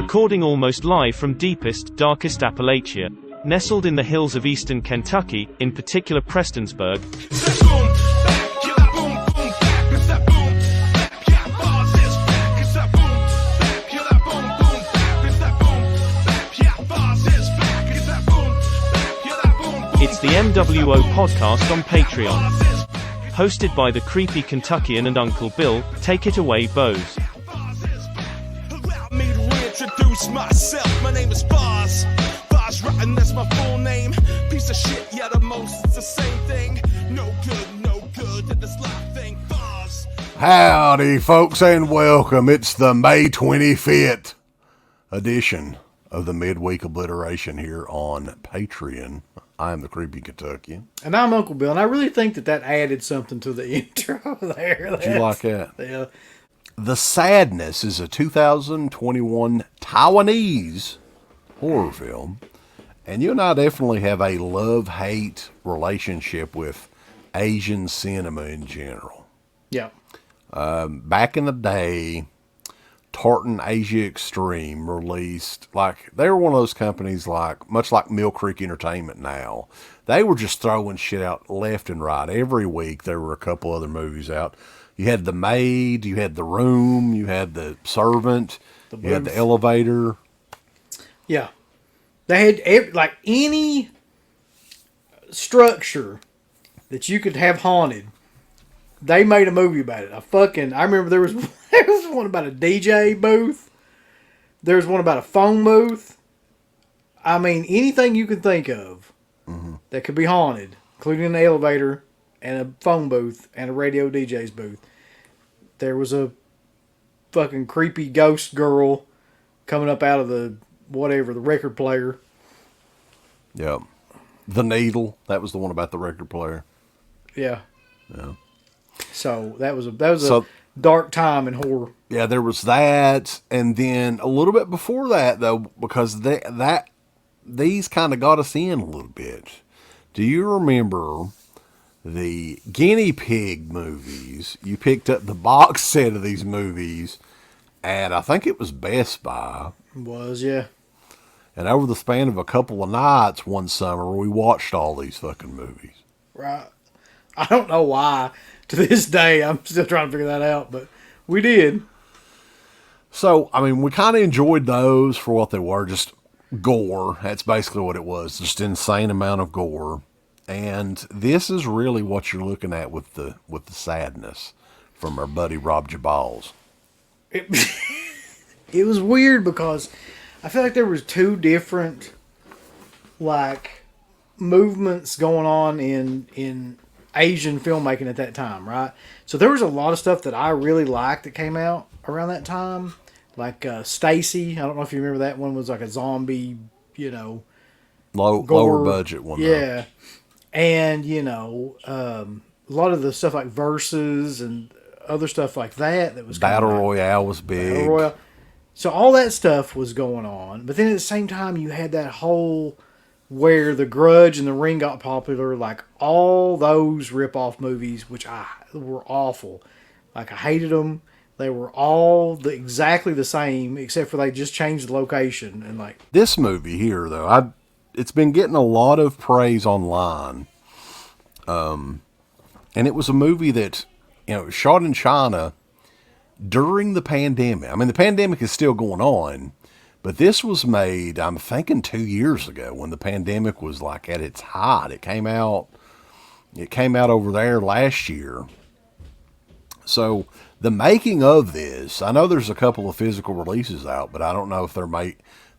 Recording almost live from deepest, darkest Appalachia. Nestled in the hills of eastern Kentucky, in particular Prestonsburg. It's the mWo podcast on Patreon. Hosted by the creepy Kentuckian and Uncle Bill. Take it away, Bose. Allow me to reintroduce myself. My name is Boz. Boz Rotten, that's my full name. Piece of shit, yeah, the most, it's the same thing. No good at this life thing. Boz. Howdy, folks, and welcome. It's the May 25th edition of the Midweek Obliteration here on Patreon. I'm the creepy Kentuckian. And I'm Uncle Bill, and I really think that added something to the intro there. Did you like that? Yeah. The Sadness is a 2021 Taiwanese horror film, and you and I definitely have a love-hate relationship with Asian cinema in general. Yeah. Back in the day, Tartan Asia Extreme released, like, they were one of those companies, like, much like Mill Creek Entertainment now. They were just throwing shit out left and right. Every week there were a couple other movies out. You had The Maid, you had The Room, you had The Servant, you had The Elevator. Yeah. They had, like, any structure that you could have haunted, they made a movie about it. I remember there was one about a DJ booth. There was one about a phone booth. I mean, anything you could think of that could be haunted, including an elevator and a phone booth and a radio DJ's booth. There was a fucking creepy ghost girl coming up out of the record player. Yeah. The Needle, that was the one about the record player. Yeah. Yeah. So that was a dark time in horror. Yeah, there was that, and then a little bit before that, though, because these kind of got us in a little bit. Do you remember the Guinea Pig movies? You picked up the box set of these movies, and I think it was Best Buy. It was, yeah. And over the span of a couple of nights one summer, we watched all these fucking movies. Right. I don't know why. To this day, I'm still trying to figure that out, but we did. So, I mean, we kind of enjoyed those for what they were, just gore. That's basically what it was, just insane amount of gore. And this is really what you're looking at with the Sadness from our buddy Rob Jabazz. It was weird because I feel like there was two different, like, movements going on in Asian filmmaking at that time, right? So there was a lot of stuff that I really liked that came out around that time, like Stacy. I don't know if you remember that one, was like a zombie, Lower budget one. Yeah, and a lot of the stuff like Versus and other stuff like that was Battle Royale was big. Battle Royale. So all that stuff was going on, but then at the same time you had that whole where The Grudge and The Ring got popular, like all those rip-off movies, which were awful. Like, I hated them. They were all exactly the same, except for they just changed the location. And like this movie here, though, it's been getting a lot of praise online. And it was a movie that, shot in China during the pandemic. I mean, the pandemic is still going on. But this was made, I'm thinking 2 years ago when the pandemic was like at its height. It came out over there last year. So the making of this, I know there's a couple of physical releases out, but I don't know if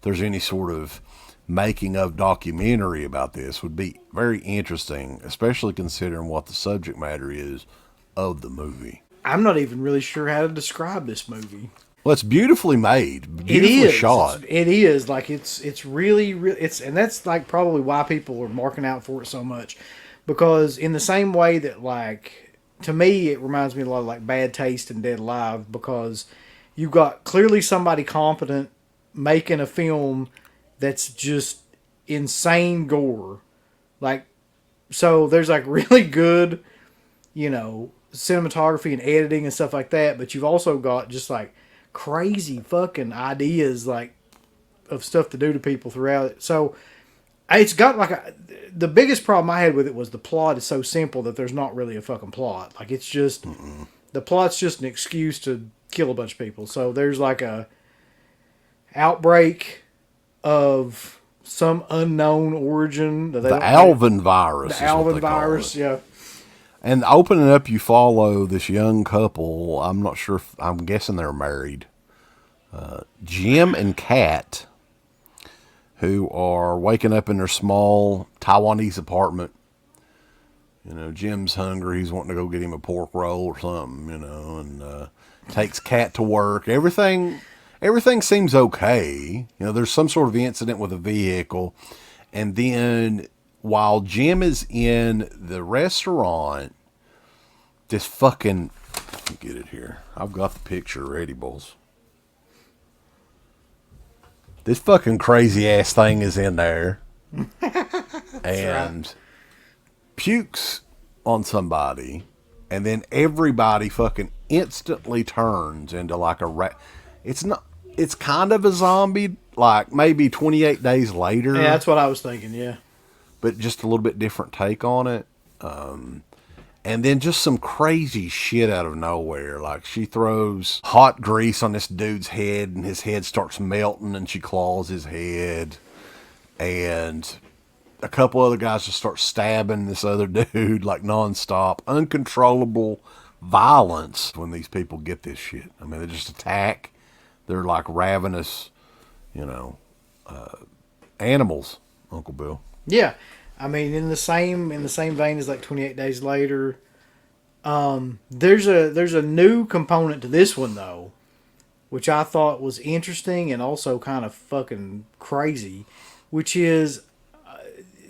there's any sort of making of documentary about this. Would be very interesting, especially considering what the subject matter is of the movie. I'm not even really sure how to describe this movie. Well, it's beautifully made, beautifully shot. It is like it's really and that's like probably why people are marking out for it so much, because in the same way that, like, to me it reminds me a lot of like Bad Taste and Dead Alive, because you've got clearly somebody competent making a film that's just insane gore, like, so there's like really good, cinematography and editing and stuff like that, but you've also got just like crazy fucking ideas, like of stuff to do to people throughout it. So it's got like the biggest problem I had with it was the plot is so simple that there's not really a fucking plot. Like it's just the plot's just an excuse to kill a bunch of people. So there's like a outbreak of some unknown origin. The Alvin virus. The Alvin virus, yeah. And opening up, you follow this young couple. I'm not sure. I'm guessing they're married. Jim and Kat, who are waking up in their small Taiwanese apartment. You know, Jim's hungry. He's wanting to go get him a pork roll or something, you know, and takes Kat to work. Everything seems okay. You know, there's some sort of incident with a vehicle. And then while Jim is in the restaurant, this fucking... Let me get it here. I've got the picture ready, boys. This fucking crazy ass thing is in there. And pukes on somebody. And then everybody fucking instantly turns into like a rat. It's kind of a zombie, like maybe 28 days later. Yeah, that's what I was thinking, yeah. But just a little bit different take on it. And then just some crazy shit out of nowhere. Like she throws hot grease on this dude's head and his head starts melting and she claws his head. And a couple other guys just start stabbing this other dude like nonstop. Uncontrollable violence when these people get this shit. I mean, they just attack. They're like ravenous, you know, animals, Uncle Bill. Yeah. I mean, in the same vein as like 28 Days Later, there's a new component to this one though, which I thought was interesting and also kind of fucking crazy, which is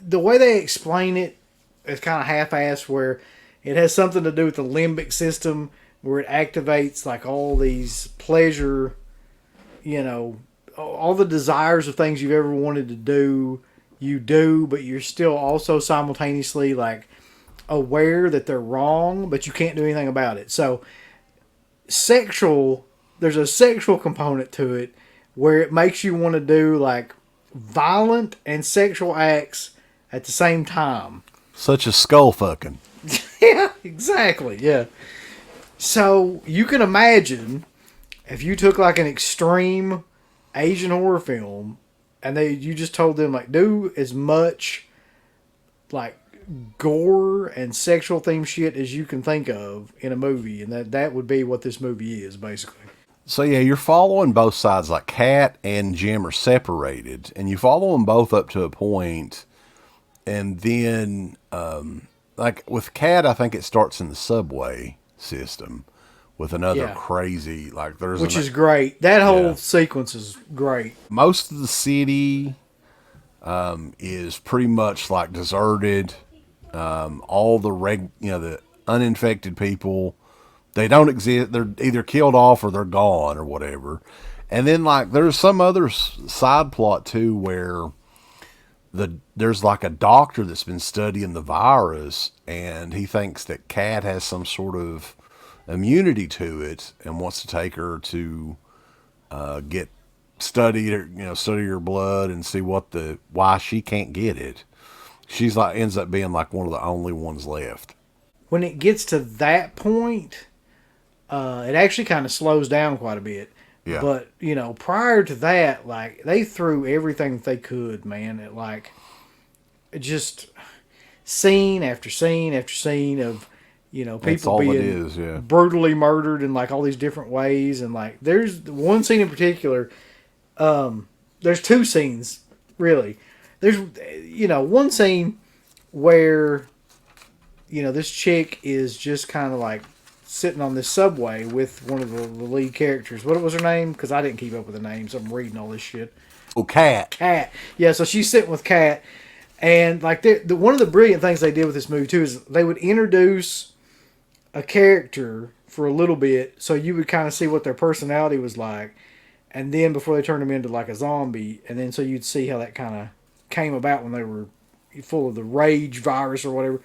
the way they explain it is kind of half-assed, where it has something to do with the limbic system, where it activates like all these pleasure, you know, all the desires of things you've ever wanted to do. You do, but you're still also simultaneously like aware that they're wrong, but you can't do anything about it. So there's a sexual component to it where it makes you want to do like violent and sexual acts at the same time. Such as skull fucking. Yeah, exactly. Yeah. So you can imagine if you took like an extreme Asian horror film and you just told them like do as much like gore and sexual themed shit as you can think of in a movie, and that would be what this movie is basically. So yeah, you're following both sides. Like Kat and Jim are separated, and you follow them both up to a point, and then like with Kat, I think it starts in the subway system with another crazy, like which is great. That whole sequence is great. Most of the city is pretty much like deserted. All the the uninfected people, they don't exist. They're either killed off or they're gone or whatever. And then like there's some other side plot too where there's like a doctor that's been studying the virus, and he thinks that Kat has some sort of immunity to it and wants to take her to get study her blood and see why she can't get it. She's like ends up being like one of the only ones left. When it gets to that point, it actually kind of slows down quite a bit. Yeah. But prior to that, like they threw everything that they could, man. It just scene after scene after scene of people being brutally murdered in like all these different ways, and like there's one scene in particular. There's two scenes really. There's one scene where this chick is just kind of like sitting on this subway with one of the lead characters. What was her name? Because I didn't keep up with the names. I'm reading all this shit. Oh, Kat. Kat. Yeah, so she's sitting with Kat. And like one of the brilliant things they did with this movie too is they would introduce a character for a little bit so you would kind of see what their personality was like. And then before they turned them into like a zombie. And then so you'd see how that kind of came about when they were full of the rage virus or whatever.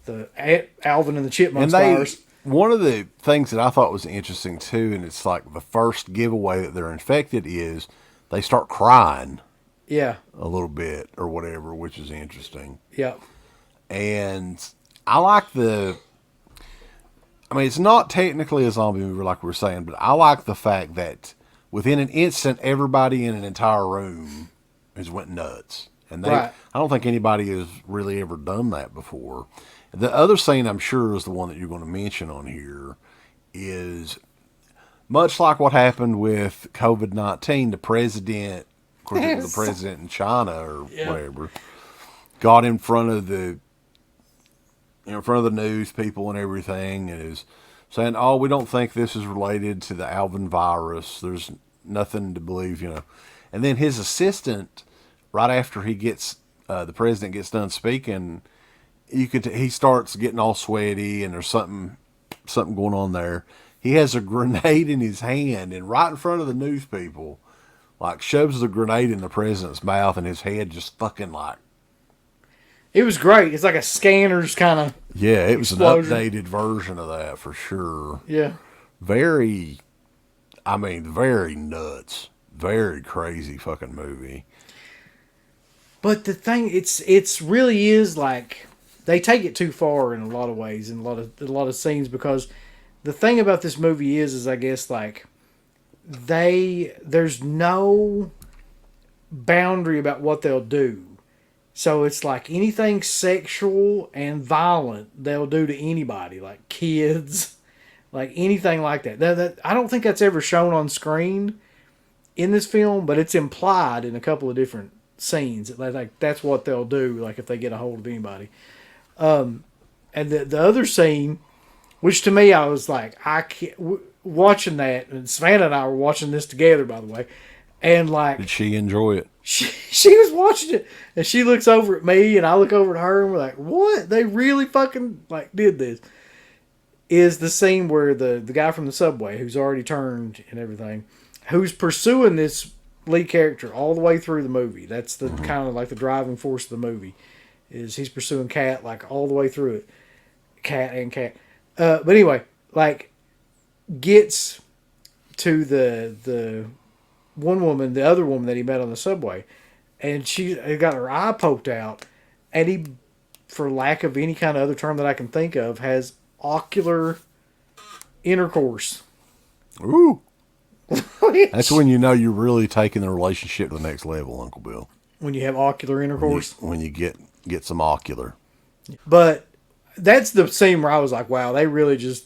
The Alvin and the Chipmunks virus. One of the things that I thought was interesting too, and it's like the first giveaway that they're infected, is they start crying Yeah. a little bit or whatever, which is interesting. Yeah. And I like it's not technically a zombie movie like we were saying, but I like the fact that within an instant, everybody in an entire room has went nuts. And I don't think anybody has really ever done that before. The other scene I'm sure is the one that you're going to mention on here is much like what happened with COVID-19, the president, of course it was the president in China or whatever, got in front of the news people and everything and is saying, oh, we don't think this is related to the Alvin virus. There's nothing to believe, And then his assistant, right after he gets, the president gets done speaking, he starts getting all sweaty and there's something going on there. He has a grenade in his hand and right in front of the news people, like shoves the grenade in the president's mouth and his head just fucking like. It was great. It's like a scanner's kind of. Yeah, it was explosion. An updated version of that for sure. Yeah. Very nuts. Very crazy fucking movie. But the thing, it's really is like they take it too far in a lot of ways, in a lot of scenes, because the thing about this movie is I guess like there's no boundary about what they'll do. So it's like anything sexual and violent they'll do to anybody, like kids, like anything like that. That I don't think that's ever shown on screen in this film, but it's implied in a couple of different scenes. Like that's what they'll do, like if they get a hold of anybody. And the other scene, which to me I was like, I can't watching that, and Savannah and I were watching this together, by the way, and like, did she enjoy it? She was watching it, and she looks over at me, and I look over at her, and we're like, what? They really fucking, like, did this. Is the scene where the guy from the subway, who's already turned and everything, who's pursuing this lead character all the way through the movie. That's the kind of like the driving force of the movie, is he's pursuing Kat, like, all the way through it. Kat. But anyway, like, gets to the one woman, the other woman that he met on the subway, and she got her eye poked out, and he, for lack of any kind of other term that I can think of, has ocular intercourse. Ooh. That's when you know you're really taking the relationship to the next level, Uncle Bill. When you have ocular intercourse? When you get some ocular. But that's the scene where I was like, wow, they really just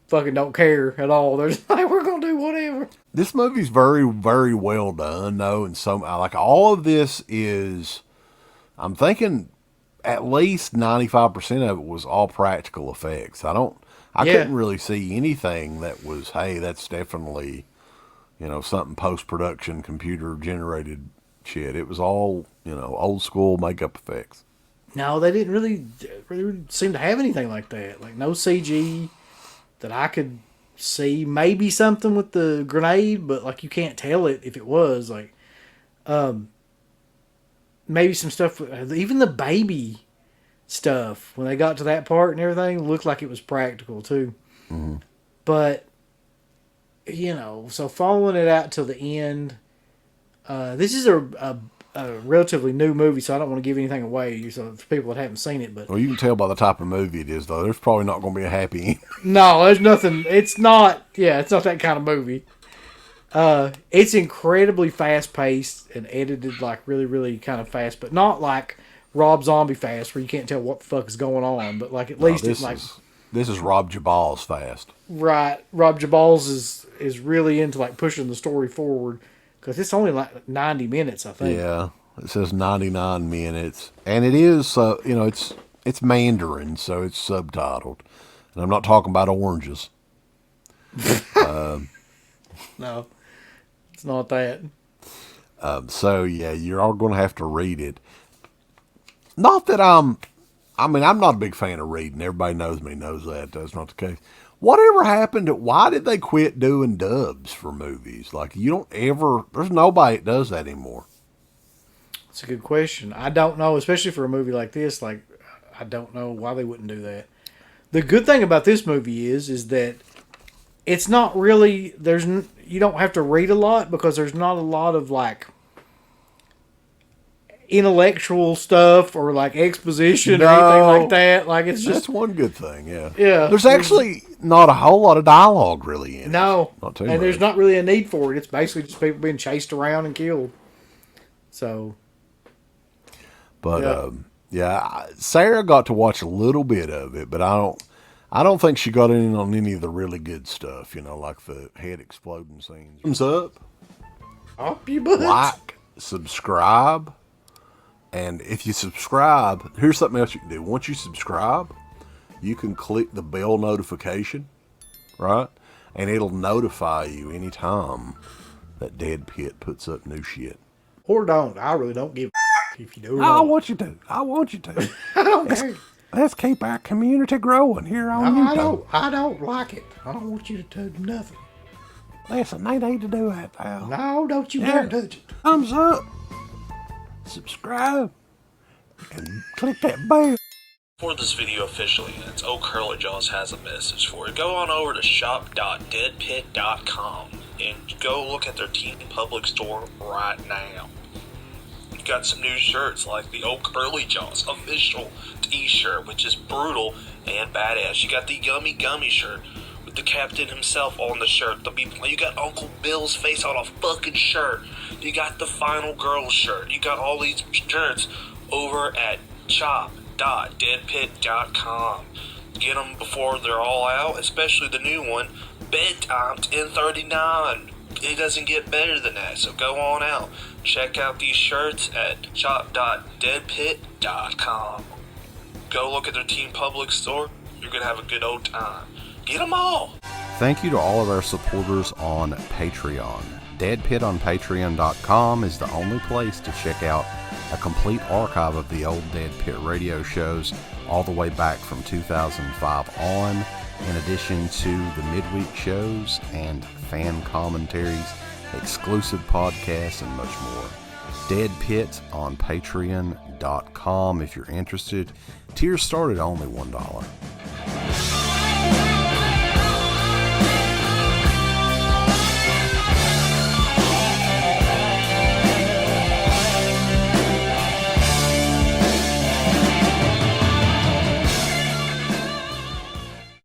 fucking don't care at all. They're just like, we're going to do whatever. This movie's very, very well done, though. And so, like, all of this is, I'm thinking at least 95% of it was all practical effects. I couldn't really see anything that was, hey, that's definitely, something post-production, computer-generated shit. It was all, old school makeup effects. No, they didn't really seem to have anything like that. Like, no CG that I could see. Maybe something with the grenade, but, like, you can't tell it if it was. Like, maybe some stuff, even the baby stuff, when they got to that part and everything, looked like it was practical, too. Mm-hmm. But, so following it out till the end, this is a relatively new movie, so I don't want to give anything away, so for people that haven't seen it. But well, you can tell by the type of movie it is, though. There's probably not going to be a happy ending. No, there's nothing. It's not that kind of movie. It's incredibly fast-paced and edited, like, really, really kind of fast, but not like Rob Zombie fast, where you can't tell what the fuck is going on, but, like, at least it's like... This is Rob Jabazz fast. Right. Rob Jabazz is really into, like, pushing the story forward, because it's only like 90 minutes, I think. Yeah, it says 99 minutes. And it is, it's Mandarin, so it's subtitled. And I'm not talking about oranges. No, it's not that. So, yeah, you're all going to have to read it. Not that I'm not a big fan of reading. Everybody knows that. That's not the case. Whatever happened why did they quit doing dubs for movies? Like, there's nobody that does that anymore. It's a good question. I don't know, especially for a movie like this. Like, I don't know why they wouldn't do that. The good thing about this movie is that it's not really, you don't have to read a lot because there's not a lot of like intellectual stuff or like exposition or anything like that. Like it's That's just one good thing, yeah. Yeah. There's actually not a whole lot of dialogue really in it. no, Not too and there's much. not really a need for it. It's basically just people being chased around and killed. So, But Sarah got to watch a little bit of it, but I don't think she got in on any of the really good stuff, you know, like the head exploding scenes. Thumbs up, up you butt. like, subscribe, and if you subscribe, here's something else you can do. Once you subscribe, you can click the bell notification, right? And it'll notify you anytime that Dead Pit puts up new shit. Or don't. I really don't give a if you do or I not. want you to. I want you to. I don't care. Let's keep our community growing here on YouTube. I don't like it. I don't want you to touch nothing. Listen, they need to do that now. No, don't you Yeah. dare touch it. Thumbs up, subscribe, and click that bell. For this video officially ends, Oh Curly Jaws has a message for you. Go on over to shop.deadpit.com and go look at their Teen Public store right now. You've got some new shirts like the Oh Curly Jaws official t-shirt, which is brutal and badass. You got the Yummy Gummy shirt with the captain himself on the shirt. You got Uncle Bill's face on a fucking shirt. You got the Final Girl shirt. You got all these shirts over at shop.deadpit.com. Get them before they're all out, especially the new one, Bedtime 1039. It doesn't get better than that, so go on out. Check out these shirts at shop.deadpit.com. Go look at their Teen Public store. You're going to have a good old time. Get them all! Thank you to all of our supporters on Patreon. Dead Pit on Patreon.com is the only place to check out a complete archive of the old Dead Pit radio shows all the way back from 2005 on, in addition to the midweek shows and fan commentaries, exclusive podcasts, and much more. Dead Pit on Patreon.com if you're interested. Tiers start at only $1.